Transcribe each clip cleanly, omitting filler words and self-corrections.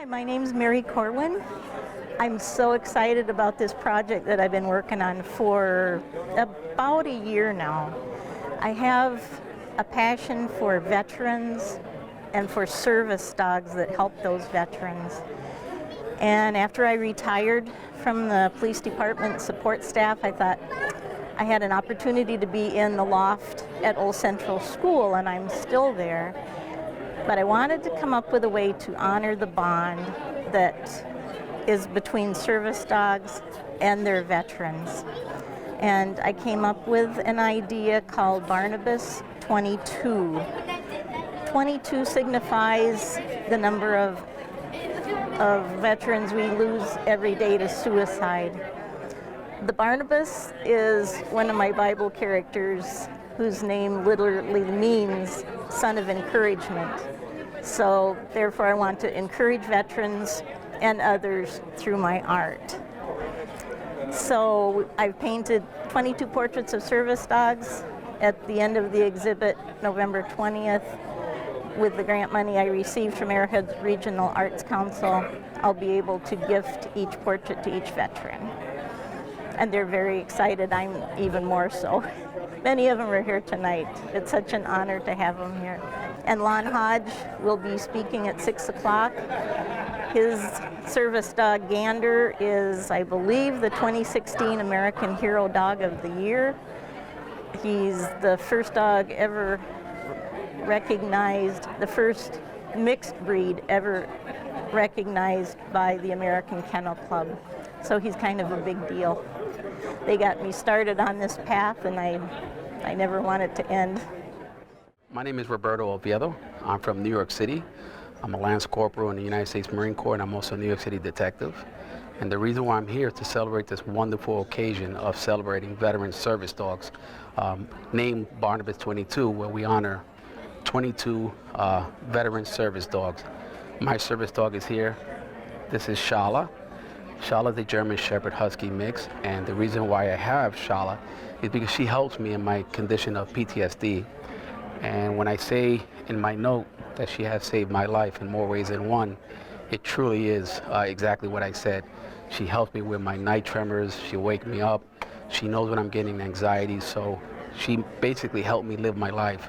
My name's Corwin. I'm so excited about this project that I've been working on for about a year now. I have a passion for veterans and for service dogs that help those veterans. And after I retired from the police department support staff, I thought I had an opportunity to be in the loft at Old Central School, and I'm still there. But I wanted to come up with a way to honor the bond that is between service dogs and their veterans. And I came up with an idea called Barnabas 22. 22 signifies the number of veterans we lose every day to suicide. The Barnabas is one of my Bible characters whose name literally means son of encouragement. So therefore I want to encourage veterans and others through my art. So I've painted 22 portraits of service dogs at the end of the exhibit, November 20th. With the grant money I received from Arrowhead's Regional Arts Council, I'll be able to gift each portrait to each veteran. And they're very excited, I'm even more so. Many of them are here tonight. It's such an honor to have them here. And Hodge will be speaking at 6 o'clock. His service dog, Gander, is, I believe, the 2016 American Hero Dog of the Year. He's the first dog ever recognized, the first mixed breed ever recognized by the American Kennel Club. So he's kind of a big deal. They got me started on this path, and I never want it to end. My name is Roberto Oviedo. I'm from New York City. I'm a Lance Corporal in the United States Marine Corps, and I'm also a New York City detective. And the reason why I'm here is to celebrate this wonderful occasion of celebrating veteran service dogs, named Barnabas 22, where we honor 22 veteran service dogs. My service dog is here. This is Shala. Shala is a German Shepherd Husky mix, and the reason why I have Shala is because she helps me in my condition of PTSD. And when I say in my note that she has saved my life in more ways than one, it truly is exactly what I said. She helps me with my night tremors, she'll wake me up, she knows when I'm getting anxiety, so she basically helped me live my life.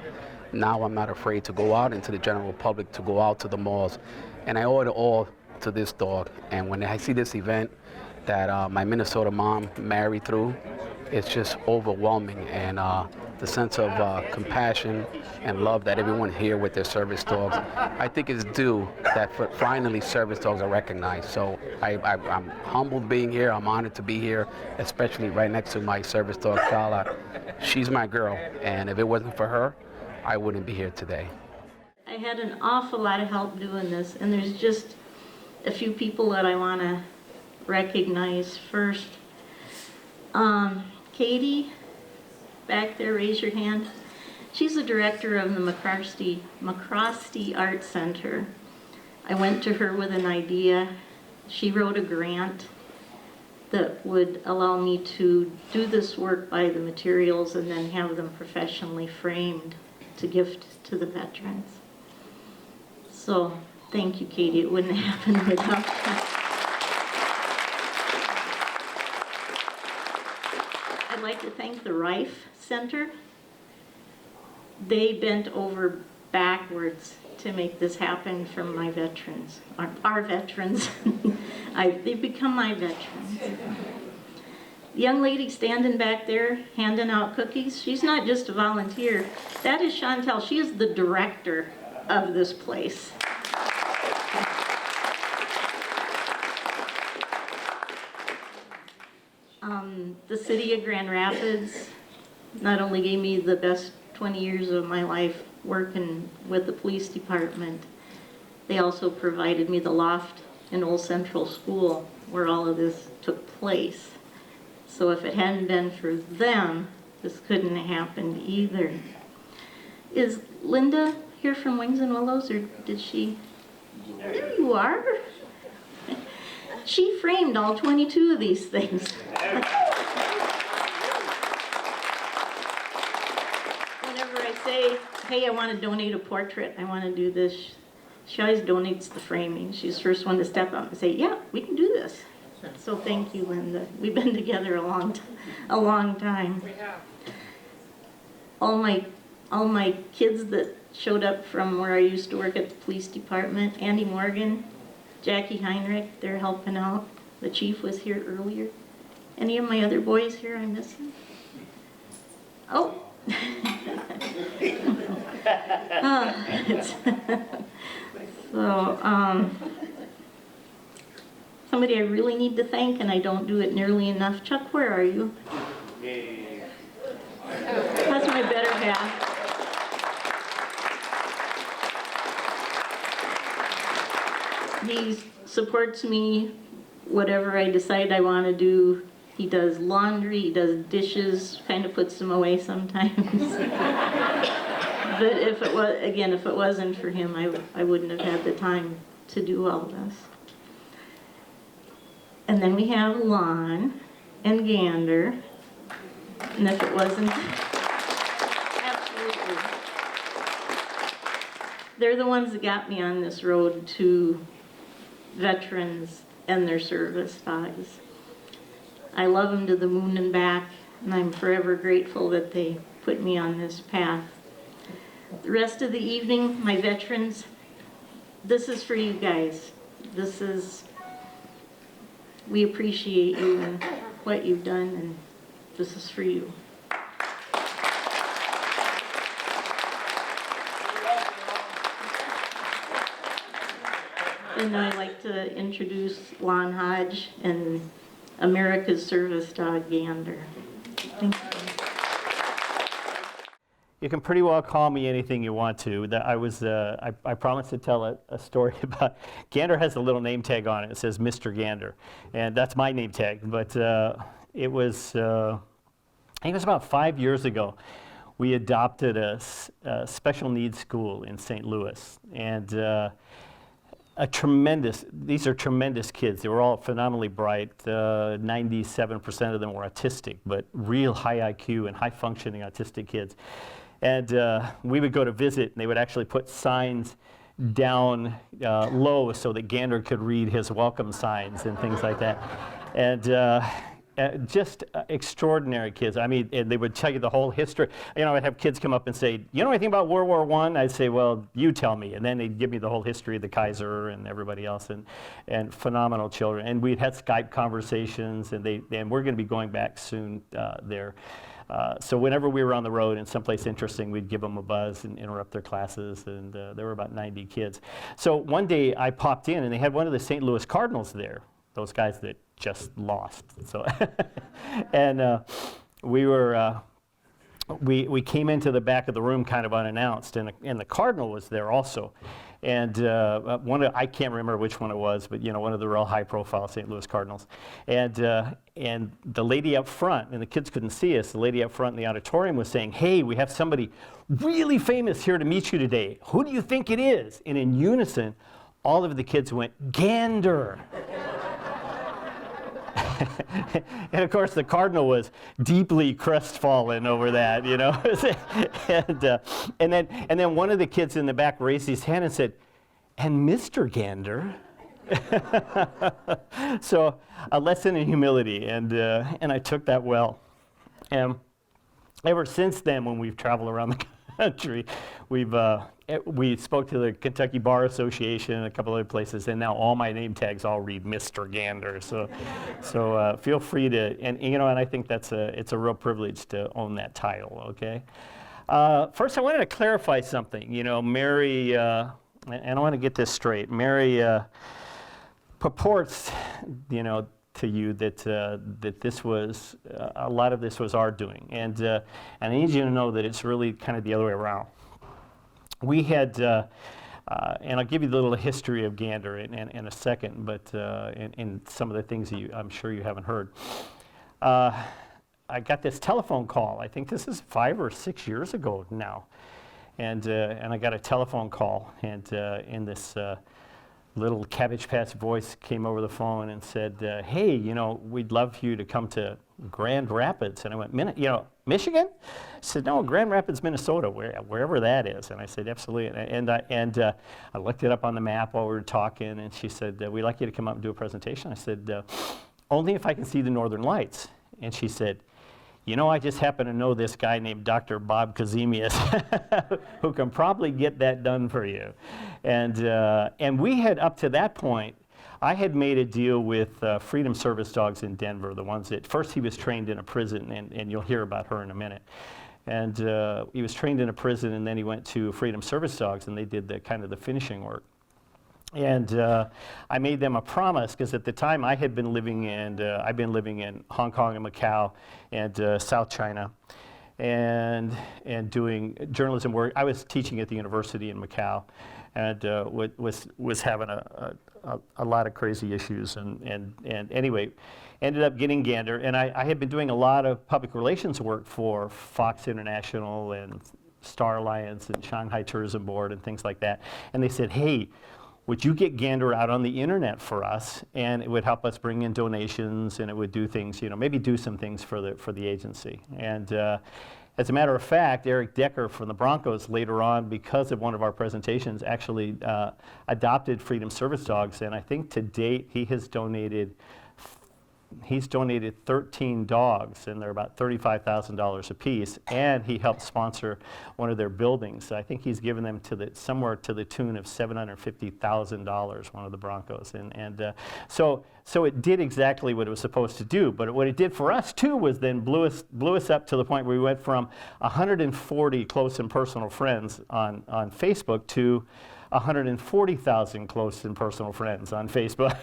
Now I'm not afraid to go out into the general public, to go out to the malls, and I owe it all to this dog. And when I see this event that my Minnesota mom married through, it's just overwhelming, and the sense of compassion and love that everyone here with their service dogs, I think is due that finally service dogs are recognized. So I'm humbled being here, I'm honored to be here, especially right next to my service dog, Shala. She's my girl, and if it wasn't for her, I wouldn't be here today. I had an awful lot of help doing this, and there's just a few people that I want to recognize first. Katie, back there, raise your hand. She's the director of the McCrosty Art Center. I went to her with an idea. She wrote a grant that would allow me to do this work, buy the materials, and then have them professionally framed to gift to the veterans. So thank you, Katie. It wouldn't have happened without you. I'd like to thank the Reif Center. They bent over backwards to make this happen for my veterans, our veterans. They've become my veterans. The young lady standing back there handing out cookies, she's not just a volunteer. That is Chantel. She is the director of this place. The city of Grand Rapids not only gave me the best 20 years of my life working with the police department, they also provided me the loft in Old Central School where all of this took place. So if it hadn't been for them, this couldn't have happened either. Is Linda here from Wings and Willows, or did she? There you are. She framed all 22 of these things. Whenever I say, hey, I want to donate a portrait, I want to do this, she always donates the framing. She's the first one to step up and say, yeah, we can do this. So thank you, Linda. We've been together a long time. We have. All my kids that showed up from where I used to work at the police department, Andy Morgan, Jackie Heinrich, they're helping out. The chief was here earlier. Any of my other boys here I'm missing? Oh. So, somebody I really need to thank, and I don't do it nearly enough. Chuck, where are you? That's my better half. He supports me, whatever I decide I want to do. He does laundry, he does dishes, kind of puts them away sometimes. But if it wasn't for him, I wouldn't have had the time to do all this. And then we have Lon and Gander. And if it wasn't, absolutely. They're the ones that got me on this road to veterans and their service dogs. I love them to the moon and back, and I'm forever grateful that they put me on this path. The rest of the evening, my veterans, this is for you guys. We appreciate you and what you've done, and this is for you. And I'd like to introduce Lon Hodge and America's service dog, Gander. Thank you. You can pretty well call me anything you want to. I promised to tell a story about, Gander has a little name tag on it. It says Mr. Gander, and that's my name tag. But it was, I think it was about 5 years ago, we adopted a special needs school in St. Louis. And these are tremendous kids. They were all phenomenally bright. 97% of them were autistic, but real high IQ and high functioning autistic kids. And we would go to visit, and they would actually put signs down low so that Gander could read his welcome signs and things like that. And just extraordinary kids. I mean, and they would tell you the whole history. You know, I'd have kids come up and say, you know anything about World War I? I'd say, well, you tell me. And then they'd give me the whole history of the Kaiser and everybody else, and phenomenal children. And we'd had Skype conversations, and we're going to be going back soon there. So whenever we were on the road and someplace interesting, we'd give them a buzz and interrupt their classes, and there were about 90 kids. So one day I popped in, and they had one of the St. Louis Cardinals there, those guys that just lost. So, and we came into the back of the room kind of unannounced, and the Cardinal was there also. And I can't remember which one it was, but one of the real high-profile St. Louis Cardinals. And the lady up front, and the kids couldn't see us, the lady up front in the auditorium was saying, hey, we have somebody really famous here to meet you today. Who do you think it is? And in unison, all of the kids went, Gander. And of course, the Cardinal was deeply crestfallen over that, and then one of the kids in the back raised his hand and said, "And Mr. Gander." So a lesson in humility, and I took that well. And ever since then, when we've traveled around the country, we spoke to the Kentucky Bar Association and a couple other places, and now all my name tags all read Mr. Gander. So feel free to, and I think it's a real privilege to own that title. Okay. First, I wanted to clarify something. Mary, and I want to get this straight. Mary purports, to to you that that this was a lot of this was our doing, and I need you to know that it's really kind of the other way around. We had, and I'll give you the little history of Gander in a second, but in some of the things that I'm sure you haven't heard. I got this telephone call. I think this is 5 or 6 years ago now, and I got a telephone call, and in this little Cabbage Patch voice came over the phone and said, "Hey, we'd love you to come to Grand Rapids." And I went, Michigan? I said, "No, Grand Rapids, Minnesota, wherever that is." And I said, "Absolutely." And I looked it up on the map while we were talking, and she said, "We'd like you to come up and do a presentation." I said, "Only if I can see the Northern Lights." And she said, "I just happen to know this guy named Dr. Bob Kazemius who can probably get that done for you." And we had, up to that point, I had made a deal with Freedom Service Dogs in Denver, the ones that, first he was trained in a prison, and you'll hear about her in a minute. And he was trained in a prison, and then he went to Freedom Service Dogs, and they did the kind of the finishing work. And I made them a promise, because at the time I had been living in, I've been living in Hong Kong and Macau and South China, and doing journalism work. I was teaching at the university in Macau, and was having a lot of crazy issues, and anyway, ended up getting Gander. And I had been doing a lot of public relations work for Fox International and Star Alliance and Shanghai Tourism Board and things like that. And they said, "Hey, would you get Gander out on the internet for us, and it would help us bring in donations, and it would do things, maybe do some things for the agency." And as a matter of fact, Eric Decker from the Broncos later on, because of one of our presentations, actually adopted Freedom Service Dogs, and I think to date he's donated 13 dogs, and they're about $35,000 a piece, and he helped sponsor one of their buildings. I think he's given them somewhere to the tune of $750,000, one of the Broncos, and so it did exactly what it was supposed to do. But what it did for us too was then blew us up to the point where we went from 140 close and personal friends on Facebook to 140,000 close and personal friends on Facebook.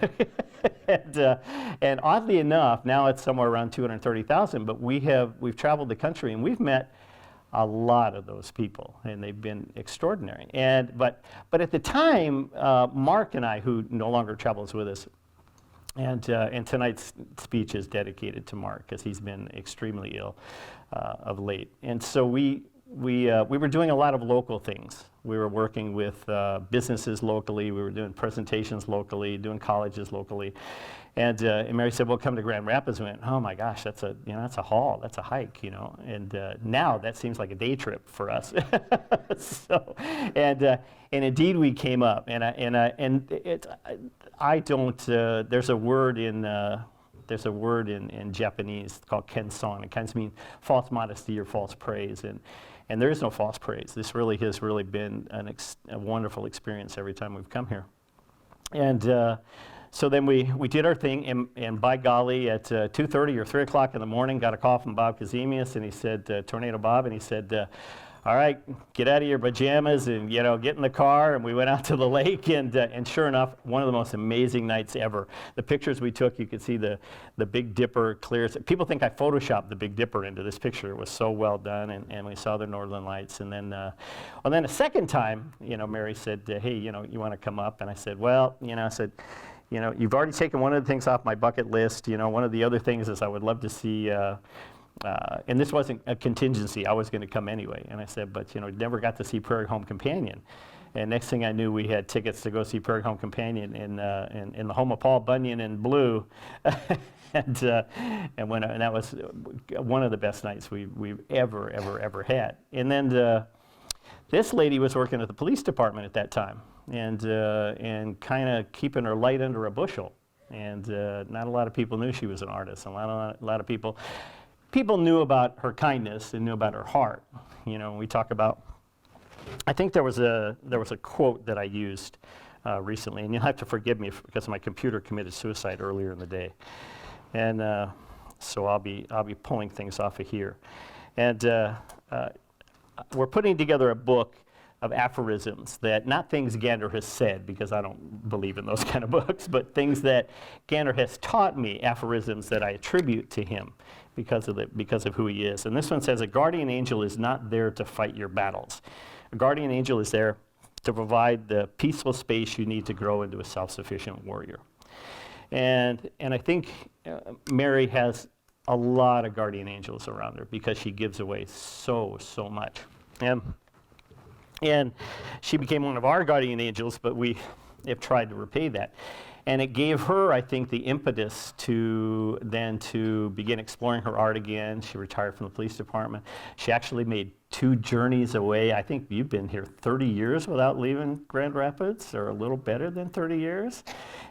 And oddly enough, now it's somewhere around 230,000, but we've traveled the country, and we've met a lot of those people, and they've been extraordinary. But at the time, Mark and I, who no longer travels with us, and tonight's speech is dedicated to Mark, because he's been extremely ill of late. And so we were doing a lot of local things. We were working with businesses locally. We were doing presentations locally, doing colleges locally. And Mary said, "Well, come to Grand Rapids." We went, "Oh my gosh, that's a haul, that's a hike, And now that seems like a day trip for us. And indeed we came up. There's a word in Japanese called kenson. It kind of means false modesty or false praise, and there is no false praise. This really has been a wonderful experience every time we've come here. And so then we did our thing, and by golly, at 2:30 or 3 o'clock in the morning, got a call from Bob Kazemius, and he said, Tornado Bob, and he said, "All right, get out of your pajamas and get in the car." And we went out to the lake, and sure enough, one of the most amazing nights ever. The pictures we took, you could see the Big Dipper clear. People think I photoshopped the Big Dipper into this picture. It was so well done, and we saw the Northern Lights. And then a second time, Mary said, "Hey, you want to come up?" And I said, "Well, you've already taken one of the things off my bucket list. One of the other things is I would love to see." And this wasn't a contingency. I was going to come anyway. And I said, "But never got to see Prairie Home Companion." And next thing I knew, we had tickets to go see Prairie Home Companion in the home of Paul Bunyan in Blue, and that was one of the best nights we've ever had. And then this lady was working at the police department at that time, and kind of keeping her light under a bushel. And not a lot of people knew she was an artist. A lot of people knew about her kindness and knew about her heart. We talk about. I think there was a quote that I used recently, and you'll have to forgive me because my computer committed suicide earlier in the day, and so I'll be pulling things off of here. And we're putting together a book aphorisms that, not things Gander has said, because I don't believe in those kind of books, but things that Gander has taught me, aphorisms that I attribute to him because of who he is. And this one says, a guardian angel is not there to fight your battles. A guardian angel is there to provide the peaceful space you need to grow into a self-sufficient warrior. And I think Mary has a lot of guardian angels around her because she gives away so much. And she became one of our guardian angels, but we have tried to repay that. And it gave her, I think, the impetus to begin exploring her art again. She retired from the police department. She actually made 2 journeys away. I think you've been here 30 years without leaving Grand Rapids, or a little better than 30 years.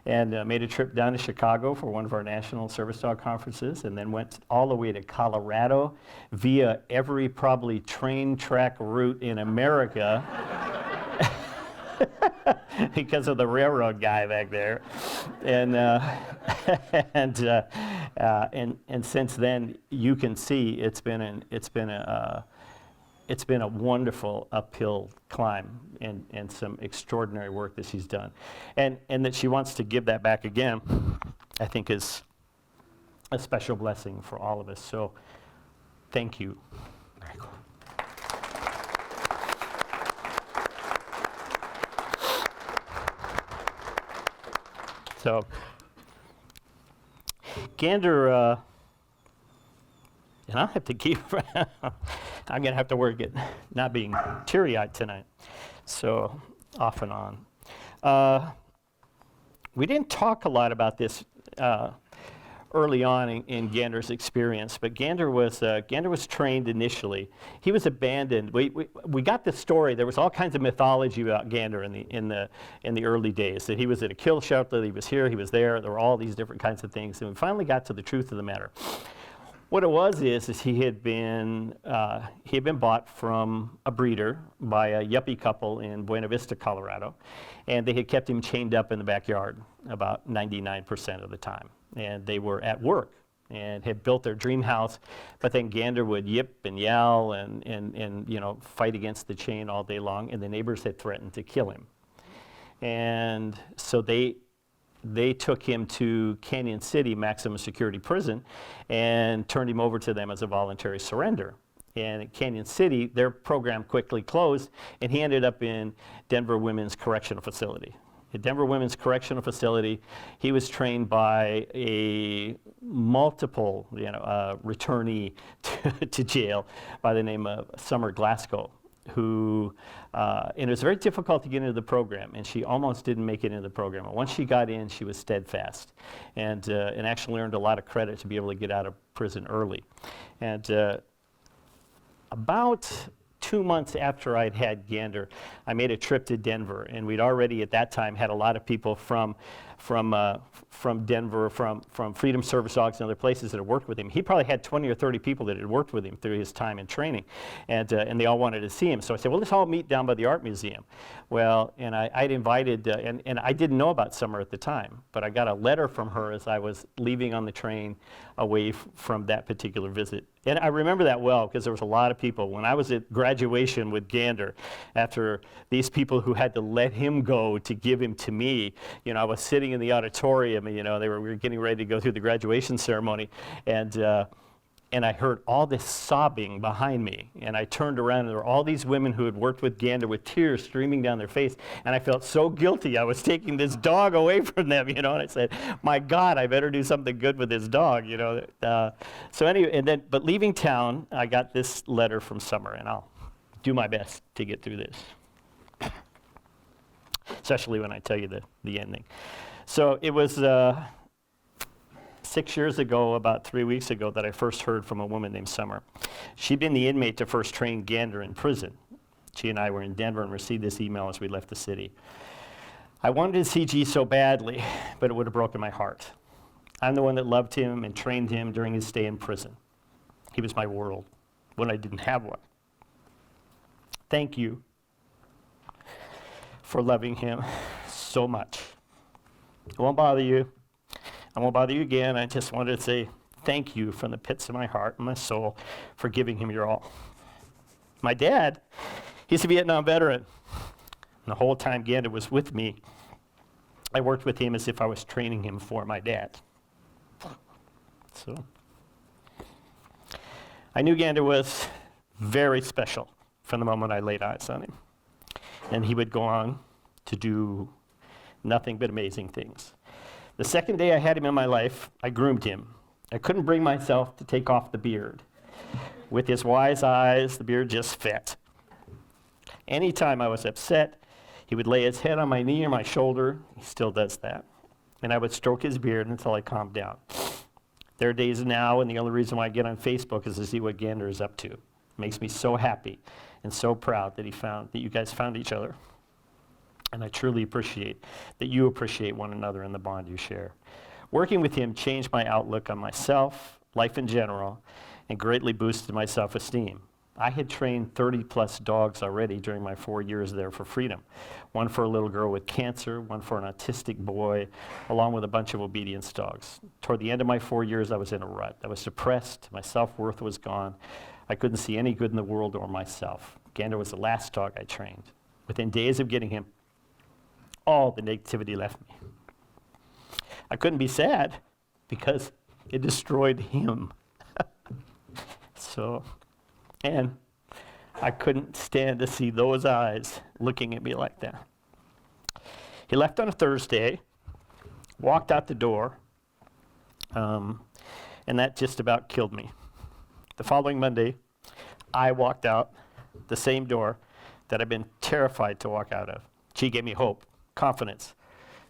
And made a trip down to Chicago for one of our national service dog conferences, and then went all the way to Colorado via every probably train track route in America. Because of the railroad guy back there, and since then, you can see it's been a wonderful uphill climb, and some extraordinary work that she's done, and that she wants to give that back again, I think is a special blessing for all of us. So, thank you. Very cool. So, Gander, and I'll have to keep, I'm going to have to work at not being teary-eyed tonight, so off and on. We didn't talk a lot about this early on in Gander's experience, but Gander was trained initially. He was abandoned. We got this story. There was all kinds of mythology about Gander in the early days. That he was at a kill shelter. That he was here. He was there. There were all these different kinds of things, and we finally got to the truth of the matter. What it was is he had been bought from a breeder by a yuppie couple in Buena Vista, Colorado, and they had kept him chained up in the backyard about 99% of the time. And they were at work and had built their dream house, but then Gander would yip and yell and fight against the chain all day long, and the neighbors had threatened to kill him. And so they took him to Canyon City Maximum Security Prison and turned him over to them as a voluntary surrender. And at Canyon City, their program quickly closed, and he ended up in Denver Women's Correctional Facility. At Denver Women's Correctional Facility, he was trained by a multiple returnee to jail by the name of Summer Glasgow, who, and it was very difficult to get into the program, and she almost didn't make it into the program. And once she got in, she was steadfast, and actually earned a lot of credit to be able to get out of prison early. And about 2 months after I'd had Gander, I made a trip to Denver, and we'd already at that time had a lot of people from Denver, from Freedom Service Dogs and other places that had worked with him. He probably had 20 or 30 people that had worked with him through his time in training, and they all wanted to see him. So I said, well, let's all meet down by the art museum. Well, and I'd invited, and I didn't know about Summer at the time, but I got a letter from her as I was leaving on the train away from that particular visit. And I remember that well because there was a lot of people. When I was at graduation with Gander, after these people who had to let him go to give him to me, I was sitting in the auditorium, and we were getting ready to go through the graduation ceremony, and I heard all this sobbing behind me, and I turned around, and there were all these women who had worked with Gander with tears streaming down their face, and I felt so guilty. I was taking this dog away from them, and I said, my God, I better do something good with this dog, So anyway, but leaving town, I got this letter from Summer, and I'll do my best to get through this, especially when I tell you the ending. So it was 6 years ago, about 3 weeks ago, that I first heard from a woman named Summer. She'd been the inmate to first train Gander in prison. She and I were in Denver and received this email as we left the city. I wanted to see G so badly, but it would have broken my heart. I'm the one that loved him and trained him during his stay in prison. He was my world when I didn't have one. Thank you for loving him so much. I won't bother you. I won't bother you again. I just wanted to say thank you from the pits of my heart and my soul for giving him your all. My dad, He's a Vietnam veteran. And the whole time Gander was with me, I worked with him as if I was training him for my dad. So I knew Gander was very special from the moment I laid eyes on him. And he would go on to do nothing but amazing things. The second day I had him in my life, I groomed him. I couldn't bring myself to take off the beard. With his wise eyes, the beard just fit. Anytime I was upset, he would lay his head on my knee or my shoulder. He still does that. And I would stroke his beard until I calmed down. There are days now, and the only reason why I get on Facebook is to see what Gander is up to. It makes me so happy and so proud that you guys found each other. And I truly appreciate that you appreciate one another and the bond you share. Working with him changed my outlook on myself, life in general, and greatly boosted my self-esteem. I had trained 30-plus dogs already during my 4 years there for freedom. One for a little girl with cancer, one for an autistic boy, along with a bunch of obedience dogs. Toward the end of my 4 years, I was in a rut. I was depressed. My self-worth was gone. I couldn't see any good in the world or myself. Gander was the last dog I trained. Within days of getting him, all the negativity left me. I couldn't be sad because it destroyed him. And I couldn't stand to see those eyes looking at me like that. He left on a Thursday, walked out the door, and that just about killed me. The following Monday, I walked out the same door that I've been terrified to walk out of. She gave me hope, confidence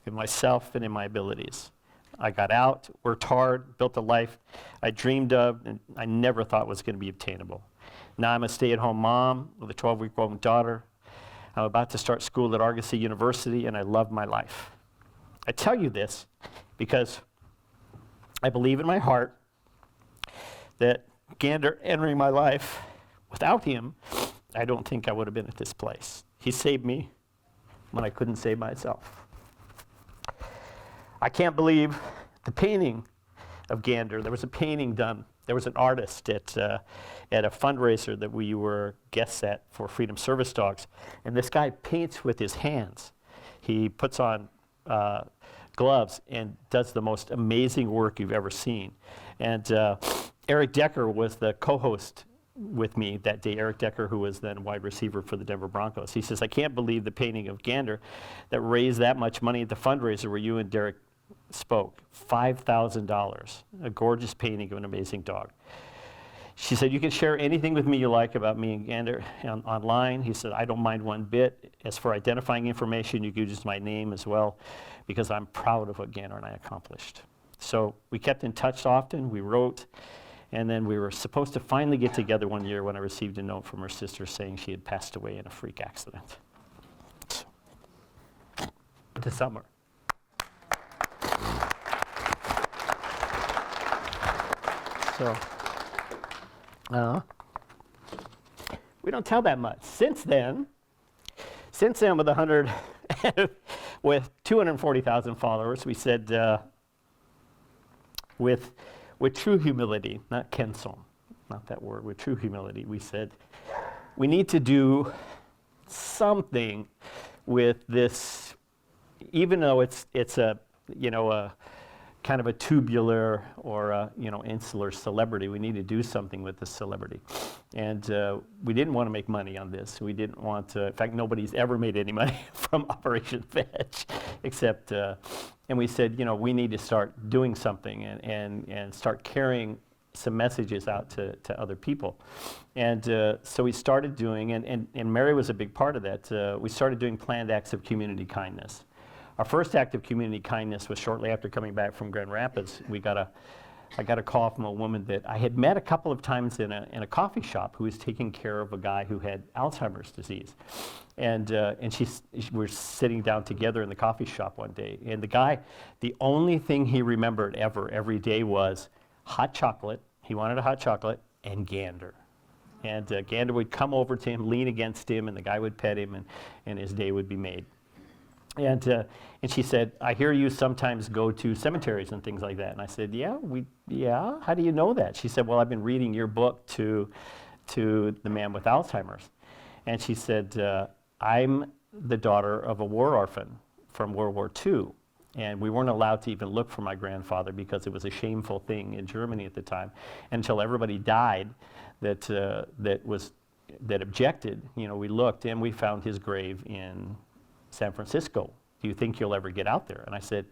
in myself and in my abilities. I got out, worked hard, built a life I dreamed of and I never thought was going to be obtainable. Now I'm a stay-at-home mom with a 12-week-old daughter. I'm about to start school at Argosy University, and I love my life. I tell you this because I believe in my heart that Gander entering my life, without him, I don't think I would have been at this place. He saved me when I couldn't save myself. I can't believe the painting of Gander. There was a painting done. There was an artist at a fundraiser that we were guests at for Freedom Service Dogs, and this guy paints with his hands. He puts on gloves and does the most amazing work you've ever seen. And Eric Decker was the co-host with me that day, Eric Decker, who was then wide receiver for the Denver Broncos. He says, I can't believe the painting of Gander that raised that much money at the fundraiser where you and Derek spoke. $5,000, a gorgeous painting of an amazing dog. She said, you can share anything with me you like about me and Gander online. He said, I don't mind one bit. As for identifying information, you can use my name as well, because I'm proud of what Gander and I accomplished. So we kept in touch often, we wrote, and then we were supposed to finally get together one year when I received a note from her sister saying she had passed away in a freak accident. This summer. So, we don't tell that much. Since then, with 100, with 240,000 followers, we said, with true humility, not cancel, not that word, with true humility, we said, we need to do something with this, even though it's a kind of a tubular or a, insular celebrity. We need to do something with this celebrity. And we didn't want to make money on this. We didn't want to, in fact, nobody's ever made any money from Operation Fetch, except, and we said, we need to start doing something and start carrying some messages out to other people. And so we started doing, and Mary was a big part of that, we started doing planned acts of community kindness. Our first act of community kindness was shortly after coming back from Grand Rapids. I got a call from a woman that I had met a couple of times in a coffee shop who was taking care of a guy who had Alzheimer's disease. And we were sitting down together in the coffee shop one day. And the guy, the only thing he remembered every day was hot chocolate. He wanted a hot chocolate and Gander. And Gander would come over to him, lean against him, and the guy would pet him, and his day would be made. And she said, I hear you sometimes go to cemeteries and things like that. And I said, yeah, how do you know that? She said, well, I've been reading your book to the man with Alzheimer's. And she said, I'm the daughter of a war orphan from World War II. And we weren't allowed to even look for my grandfather because it was a shameful thing in Germany at the time. Until everybody died that objected, we looked and we found his grave in San Francisco. Do you think you'll ever get out there? And I said,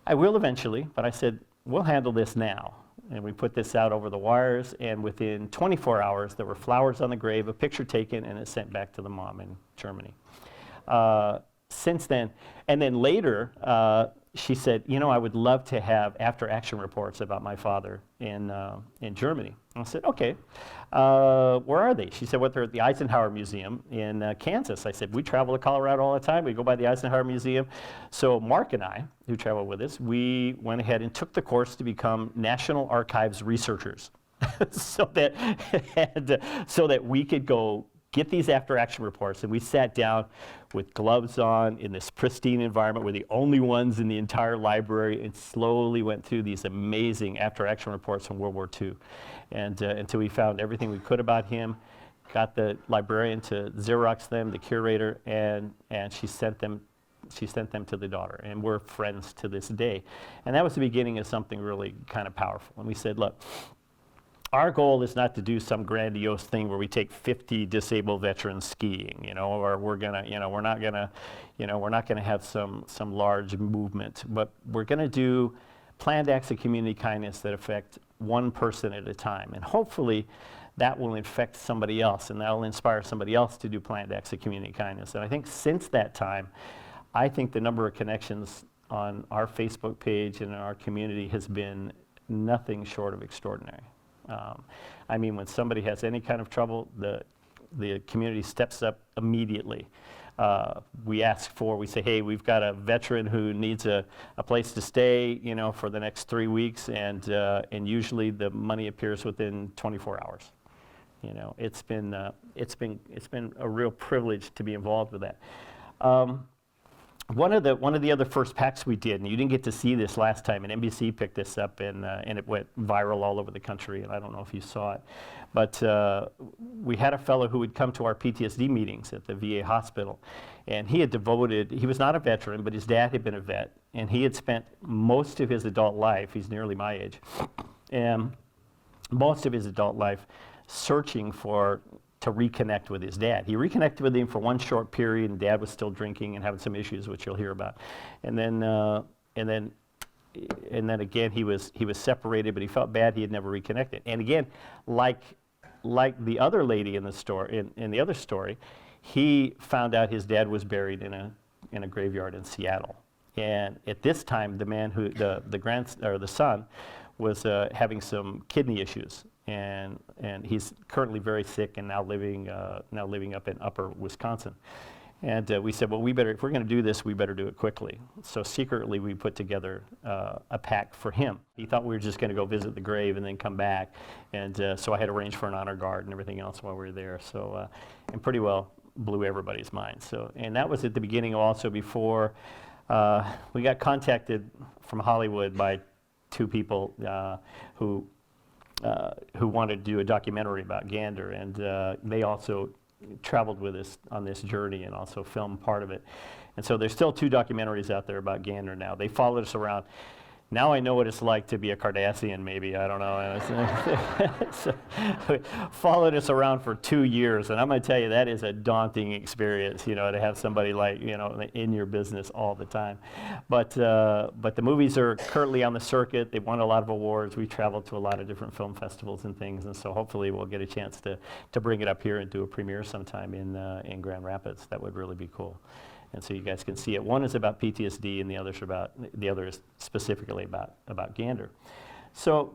I will eventually, but I said, we'll handle this now. And we put this out over the wires, and within 24 hours, there were flowers on the grave, a picture taken, and it's sent back to the mom in Germany. Since then, and then later, she said, I would love to have after-action reports about my father in Germany. And I said, okay, where are they? She said, well, they're at the Eisenhower Museum in Kansas. I said, we travel to Colorado all the time. We go by the Eisenhower Museum. So Mark and I, who travel with us, we went ahead and took the course to become National Archives researchers so that we could go get these after-action reports. And we sat down with gloves on in this pristine environment. We're the only ones in the entire library, and slowly went through these amazing after-action reports from World War II. And until we found everything we could about him, got the librarian to Xerox them, the curator, and she sent them to the daughter. And we're friends to this day. And that was the beginning of something really kind of powerful. And we said, look, our goal is not to do some grandiose thing where we take 50 disabled veterans skiing, or we're not gonna have some large movement, but we're gonna do planned acts of community kindness that affect one person at a time, and hopefully that will infect somebody else, and that will inspire somebody else to do planned acts of community kindness. And I think since that time, I think the number of connections on our Facebook page and in our community has been nothing short of extraordinary. When somebody has any kind of trouble, the community steps up immediately. We say, hey, we've got a veteran who needs a place to stay, for the next 3 weeks, and usually the money appears within 24 hours. It's been a real privilege to be involved with that. One of the other first packs we did, and you didn't get to see this last time, and NBC picked this up, and it went viral all over the country, and I don't know if you saw it, but we had a fellow who would come to our PTSD meetings at the VA hospital, and he was not a veteran, but his dad had been a vet, and he had spent most of his adult life, he's nearly my age, and most of his adult life searching to reconnect with his dad. He reconnected with him for one short period, and Dad was still drinking and having some issues, which you'll hear about. And then again, he was separated, but he felt bad he had never reconnected. And again, like the other lady in the story, in the other story, he found out his dad was buried in a graveyard in Seattle. And at this time, the man who the son was having some kidney issues. And he's currently very sick and now living up in Upper Wisconsin. And we said, well, if we're going to do this, we better do it quickly. So secretly, we put together a pack for him. He thought we were just going to go visit the grave and then come back. And so I had arranged for an honor guard and everything else while we were there. So and pretty well blew everybody's mind. So, and that was at the beginning also before we got contacted from Hollywood by two people who wanted to do a documentary about Gander, and they also traveled with us on this journey and also filmed part of it. And so there's still 2 documentaries out there about Gander now. They followed us around. Now I know what it's like to be a Cardassian, maybe, I don't know. So, followed us around for 2 years, and I'm going to tell you, that is a daunting experience, to have somebody like, in your business all the time. But the movies are currently on the circuit. They've won a lot of awards. We traveled to a lot of different film festivals and things, and so hopefully we'll get a chance to bring it up here and do a premiere sometime in Grand Rapids. That would really be cool. And so you guys can see it. One is about PTSD, and the other is specifically about Gander. So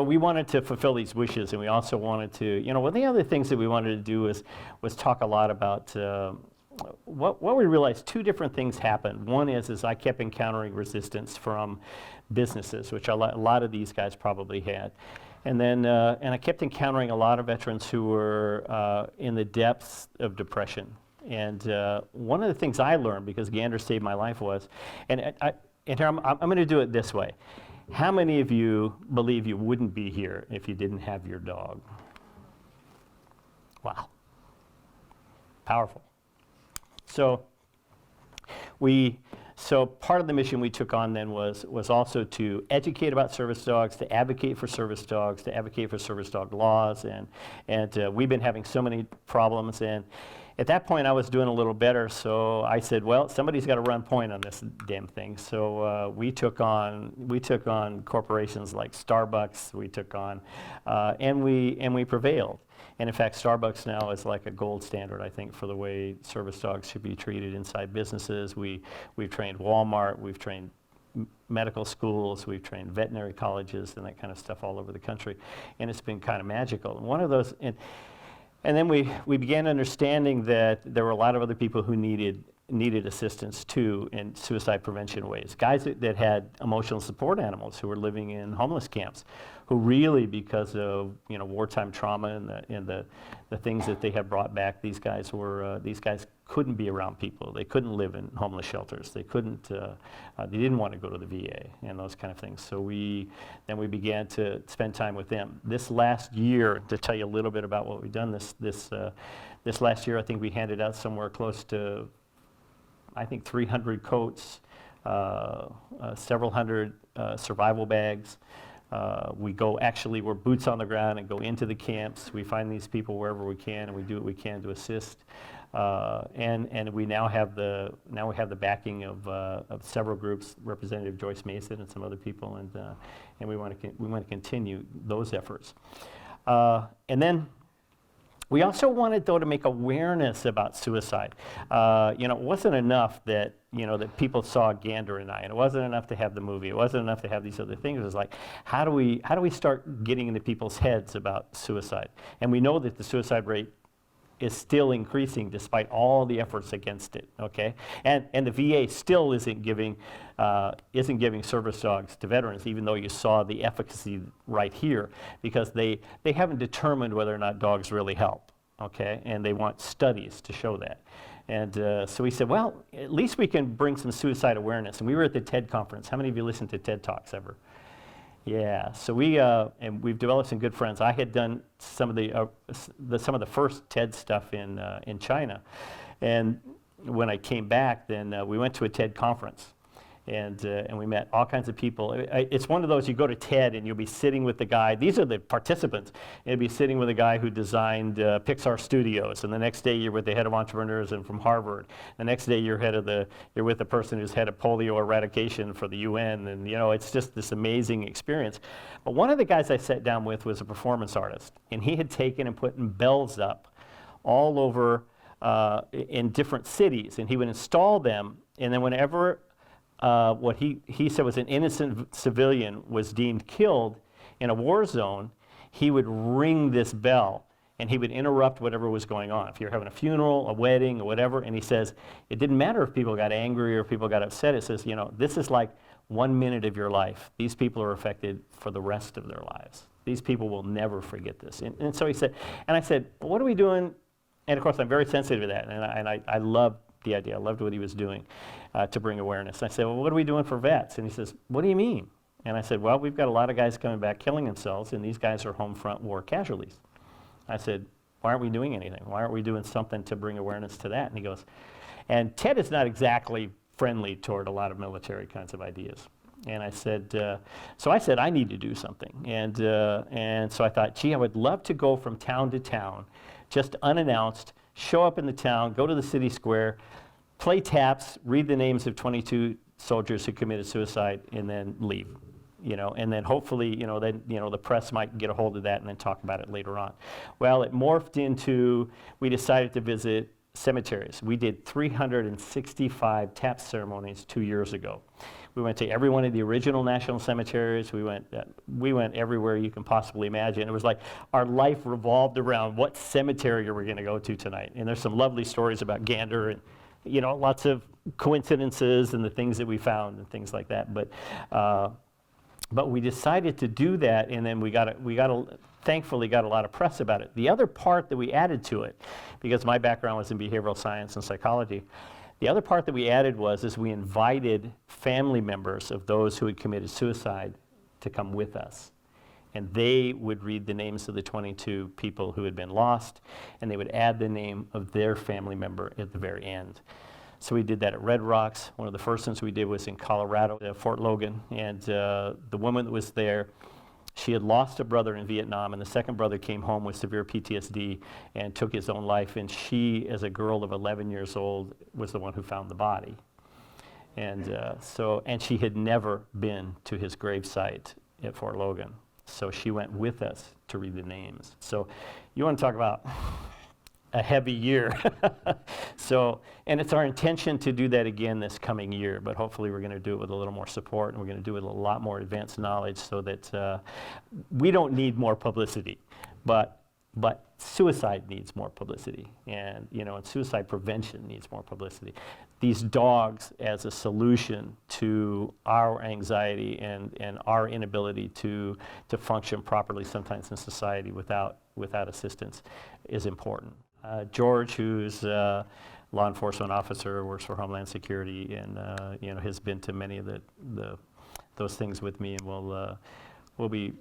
we wanted to fulfill these wishes, and we also wanted to, one of the other things that we wanted to do was talk a lot about what we realized. 2 different things happened. One is I kept encountering resistance from businesses, which a lot of these guys probably had. And then and I kept encountering a lot of veterans who were in the depths of depression. And one of the things I learned, because Gander saved my life, was, and here I'm going to do it this way. How many of you believe you wouldn't be here if you didn't have your dog? Wow. Powerful. So part of the mission we took on then was also to educate about service dogs, to advocate for service dogs, to advocate for service dog laws, and we've been having so many problems. And at that point, I was doing a little better, so I said, well, somebody's got to run point on this damn thing. So we took on corporations like Starbucks. We took on, and we prevailed. And in fact, Starbucks now is like a gold standard, I think, for the way service dogs should be treated inside businesses. We've trained Walmart, we've trained medical schools, we've trained veterinary colleges and that kind of stuff all over the country. And it's been kind of magical. And one of those, and then we began understanding that there were a lot of other people who needed assistance too in suicide prevention ways. Guys that had emotional support animals who were living in homeless camps, who really, because of wartime trauma and the things that they had brought back, these guys couldn't be around people. They couldn't live in homeless shelters. They couldn't. They didn't want to go to the VA and those kind of things. So then we began to spend time with them. This last year, to tell you a little bit about what we've done, this last year, I think we handed out somewhere close to 300 coats, several hundred survival bags. We're boots on the ground and go into the camps. We find these people wherever we can, and we do what we can to assist. And we now have the backing of several groups, Representative Joyce Mason and some other people, and we want to continue those efforts. And then we also wanted, though, to make awareness about suicide. It wasn't enough that people saw Gander and I, and it wasn't enough to have the movie. It wasn't enough to have these other things. It was like, how do we start getting into people's heads about suicide? And we know that the suicide rate is still increasing despite all the efforts against it. Okay, and the VA still isn't giving service dogs to veterans, even though you saw the efficacy right here, because they haven't determined whether or not dogs really help. Okay, and they want studies to show that. And so we said, well, at least we can bring some suicide awareness. And we were at the TED conference. How many of you listened to TED Talks ever? Yeah, so we've developed some good friends. I had done some of the first TED stuff in China, and when I came back, then we went to a TED conference, and we met all kinds of people. It's one of those, you go to TED and you'll be sitting with the guy. These are the participants. You'll be sitting with a guy who designed Pixar Studios, and the next day you're with the head of entrepreneurs and from Harvard. The next day you're with the person who's head of polio eradication for the UN, and it's just this amazing experience. But one of the guys I sat down with was a performance artist, and he had taken and put bells up all over in different cities, and he would install them, and then whenever what he said was an innocent civilian was deemed killed in a war zone, he would ring this bell and he would interrupt whatever was going on. If you're having a funeral, a wedding, or whatever, and he says, it didn't matter if people got angry or if people got upset. It says, this is like 1 minute of your life. These people are affected for the rest of their lives. These people will never forget this. And so he said, and I said, well, what are we doing? And of course, I'm very sensitive to that, and I loved the idea. I loved what he was doing to bring awareness. And I said, well, what are we doing for vets? And he says, what do you mean? And I said, well, we've got a lot of guys coming back killing themselves, and these guys are home front war casualties. I said, why aren't we doing anything? Why aren't we doing something to bring awareness to that? And he goes, and TED is not exactly friendly toward a lot of military kinds of ideas. And I said, so I said, I need to do something. And so I thought, gee, I would love to go from town to town, just unannounced, show up in the town, go to the city square, play taps, read the names of 22 soldiers who committed suicide, and then leave. And then hopefully, the press might get a hold of that and then talk about it later on. Well, it morphed into, we decided to visit cemeteries. We did 365 tap ceremonies 2 years ago. We went to every one of the original national cemeteries. We went everywhere you can possibly imagine. It was like our life revolved around what cemetery are we going to go to tonight. And there's some lovely stories about Gander and lots of coincidences and the things that we found and things like that. But we decided to do that, and then we thankfully got a lot of press about it. The other part that we added to it, because my background was in behavioral science and psychology, the other part that we added was we invited family members of those who had committed suicide to come with us. And they would read the names of the 22 people who had been lost, and they would add the name of their family member at the very end. So we did that at Red Rocks. One of the first ones we did was in Colorado, Fort Logan, and the woman that was there, she had lost a brother in Vietnam, and the second brother came home with severe PTSD and took his own life, and she, as a girl of 11 years old, was the one who found the body. And and she had never been to his gravesite at Fort Logan. So she went with us to read the names. So you want to talk about a heavy year. And it's our intention to do that again this coming year, but hopefully we're going to do it with a little more support, and we're going to do it with a lot more advanced knowledge so that we don't need more publicity, but suicide needs more publicity, and and suicide prevention needs more publicity. These dogs as a solution to our anxiety and our inability to function properly sometimes in society without assistance is important. George, who's a law enforcement officer, works for Homeland Security, and has been to many of those things with me, and we'll be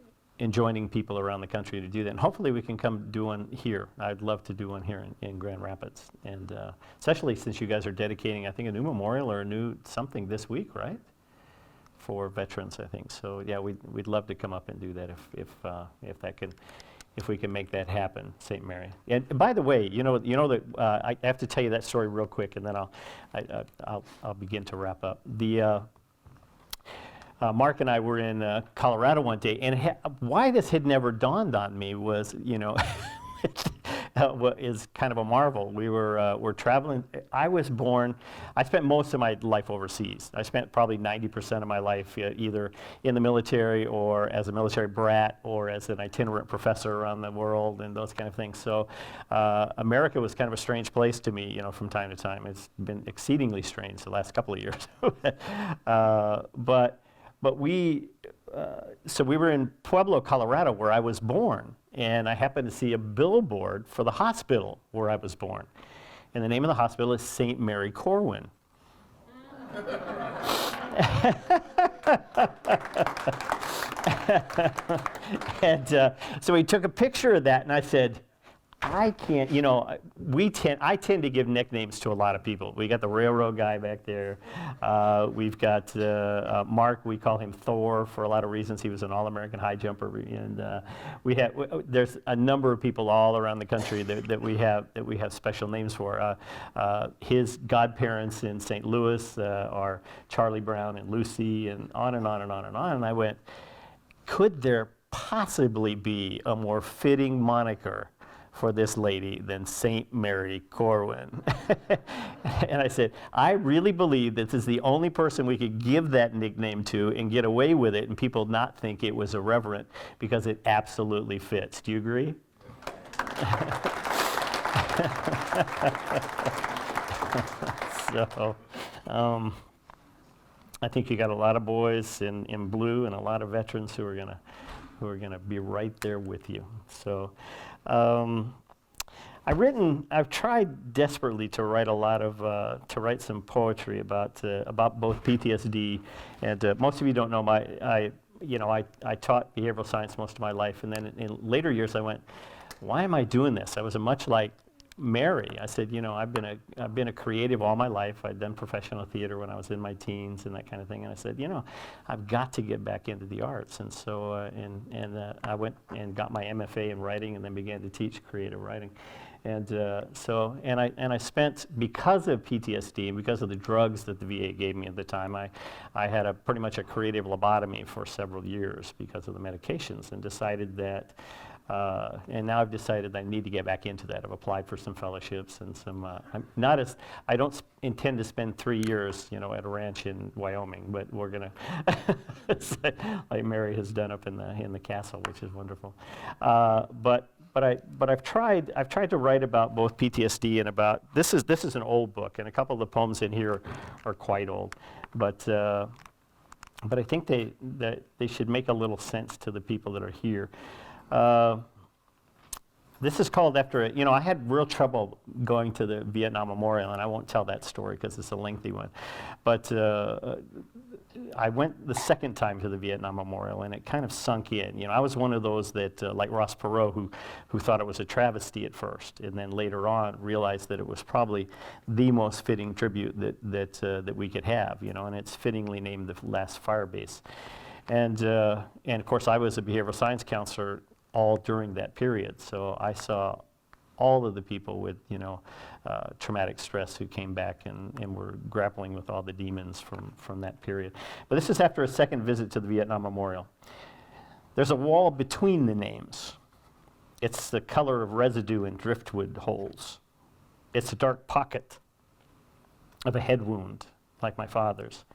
joining people around the country to do that. And hopefully we can come do one here. I'd love to do one here in Grand Rapids. And especially since you guys are dedicating, I think, a new memorial or a new something this week, right? For veterans, I think. So yeah, we'd love to come up and do that if we can make that happen, St. Mary. And by the way, that I have to tell you that story real quick, and then I'll begin to wrap up. Mark and I were in Colorado one day, and why this had never dawned on me was, what is kind of a marvel. We're traveling. I spent most of my life overseas. I spent probably 90% of my life either in the military or as a military brat or as an itinerant professor around the world and those kind of things. So America was kind of a strange place to me, from time to time. It's been exceedingly strange the last couple of years. So we were in Pueblo, Colorado, where I was born, and I happened to see a billboard for the hospital where I was born. And the name of the hospital is St. Mary Corwin. And so we took a picture of that, and I said, I can't, I tend to give nicknames to a lot of people. We got the railroad guy back there. We've got Mark, we call him Thor for a lot of reasons. He was an All-American high jumper. And there's a number of people all around the country that we have special names for. His godparents in St. Louis are Charlie Brown and Lucy, and on and on and on and on. And I went, could there possibly be a more fitting moniker for this lady than St. Mary Corwin? And I said, I really believe this is the only person we could give that nickname to and get away with it and people not think it was irreverent, because it absolutely fits. Do you agree? So I think you got a lot of boys in blue and a lot of veterans who are gonna be right there with you. So I've tried desperately to write some poetry about both PTSD and most of you don't know I taught behavioral science most of my life, and then in later years I went, why am I doing this? I was much like Mary. I said, I've been a creative all my life. I'd done professional theater when I was in my teens and that kind of thing. And I said, I've got to get back into the arts. And so, I went and got my MFA in writing, and then began to teach creative writing. And I spent, because of PTSD and because of the drugs that the VA gave me at the time, I had pretty much a creative lobotomy for several years because of the medications, and decided that. And now I've decided I need to get back into that. I've applied for some fellowships and some. I don't intend to spend 3 years, at a ranch in Wyoming, but we're gonna, like Mary has done up in the castle, which is wonderful. But I've tried to write about both PTSD and about this is an old book, and a couple of the poems in here are quite old, but I think that they should make a little sense to the people that are here. This is called after, I had real trouble going to the Vietnam Memorial, and I won't tell that story because it's a lengthy one. But I went the second time to the Vietnam Memorial, and it kind of sunk in. I was one of those that, like Ross Perot, who thought it was a travesty at first, and then later on realized that it was probably the most fitting tribute that we could have, and it's fittingly named the last fire base. And of course, I was a behavioral science counselor all during that period. So I saw all of the people with, traumatic stress who came back and were grappling with all the demons from that period. But this is after a second visit to the Vietnam Memorial. There's a wall between the names. It's the color of residue in driftwood holes. It's a dark pocket of a head wound, like my father's.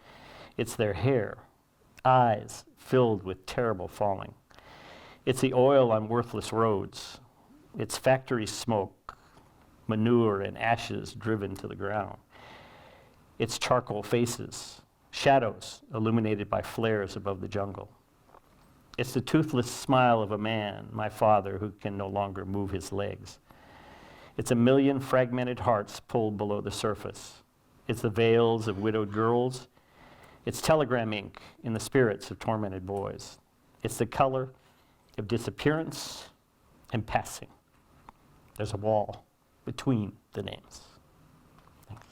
It's their hair, eyes filled with terrible falling. It's the oil on worthless roads. It's factory smoke, manure and ashes driven to the ground. It's charcoal faces, shadows illuminated by flares above the jungle. It's the toothless smile of a man, my father, who can no longer move his legs. It's a million fragmented hearts pulled below the surface. It's the veils of widowed girls. It's telegram ink in the spirits of tormented boys. It's the color of disappearance and passing. There's a wall between the names. Thanks.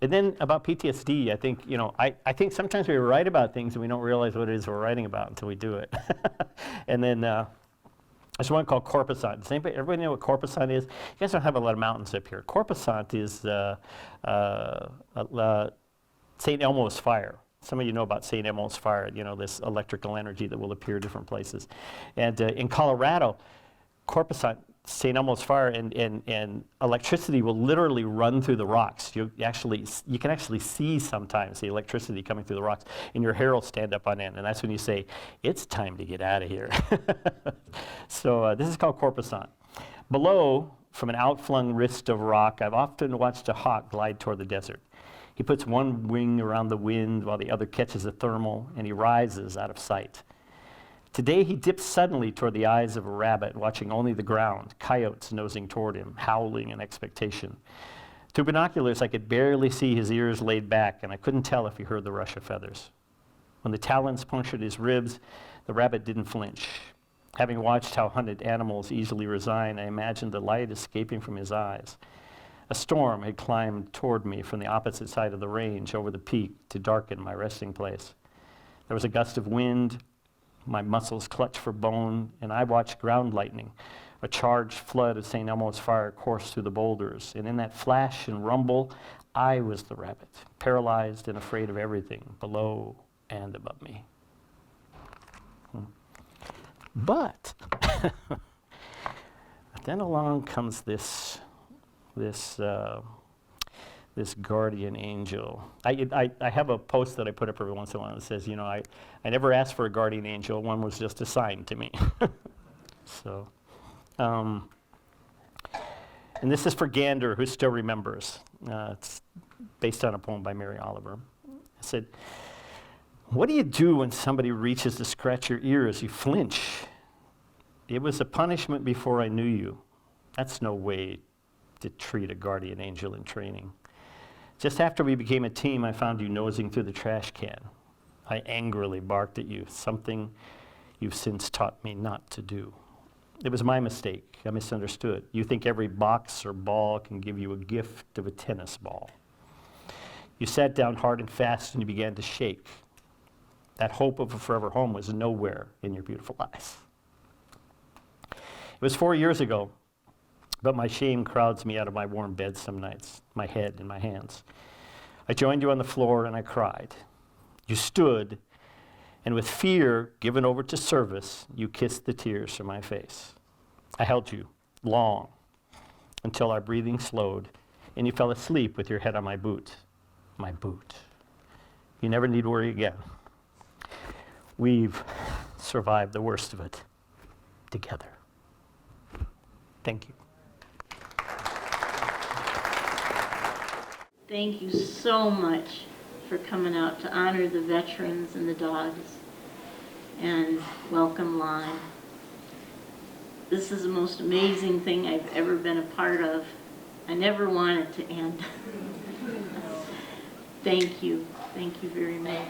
And then about PTSD, I think, I think sometimes we write about things and we don't realize what it is we're writing about until we do it. And then there's one called Corpusant. Does everybody know what Corpusant is? You guys don't have a lot of mountains up here. Corpusant is St. Elmo's fire. Some of you know about St. Elmo's fire, this electrical energy that will appear different places. And in Colorado, Corpusant, St. Elmo's fire, and electricity will literally run through the rocks. You can actually see sometimes the electricity coming through the rocks, and your hair will stand up on end, and that's when you say, it's time to get out of here. So this is called Corpusant. Below, from an outflung wrist of rock, I've often watched a hawk glide toward the desert. He puts one wing around the wind while the other catches a thermal, and he rises out of sight. Today he dips suddenly toward the eyes of a rabbit, watching only the ground, coyotes nosing toward him, howling in expectation. Through binoculars, I could barely see his ears laid back, and I couldn't tell if he heard the rush of feathers. When the talons punctured his ribs, the rabbit didn't flinch. Having watched how hunted animals easily resign, I imagined the light escaping from his eyes. A storm had climbed toward me from the opposite side of the range over the peak to darken my resting place. There was a gust of wind, my muscles clutched for bone, and I watched ground lightning, a charged flood of St. Elmo's fire course through the boulders. And in that flash and rumble, I was the rabbit, paralyzed and afraid of everything below and above me. But then along comes this guardian angel. I have a post that I put up every once in a while that says, I never asked for a guardian angel. One was just assigned to me. So, and this is for Gander, who still remembers. It's based on a poem by Mary Oliver. I said, what do you do when somebody reaches to scratch your ear as you flinch? It was a punishment before I knew you. That's no way to treat a guardian angel in training. Just after we became a team, I found you nosing through the trash can. I angrily barked at you, something you've since taught me not to do. It was my mistake. I misunderstood. You think every box or ball can give you a gift of a tennis ball. You sat down hard and fast and you began to shake. That hope of a forever home was nowhere in your beautiful eyes. It was 4 years ago, but my shame crowds me out of my warm bed some nights, my head in my hands. I joined you on the floor and I cried. You stood, and with fear given over to service, you kissed the tears from my face. I held you long until our breathing slowed and you fell asleep with your head on my boot. My boot. You never need worry again. We've survived the worst of it together. Thank you. Thank you so much for coming out to honor the veterans and the dogs and welcome Lime. This is the most amazing thing I've ever been a part of. I never want it to end. Thank you very much.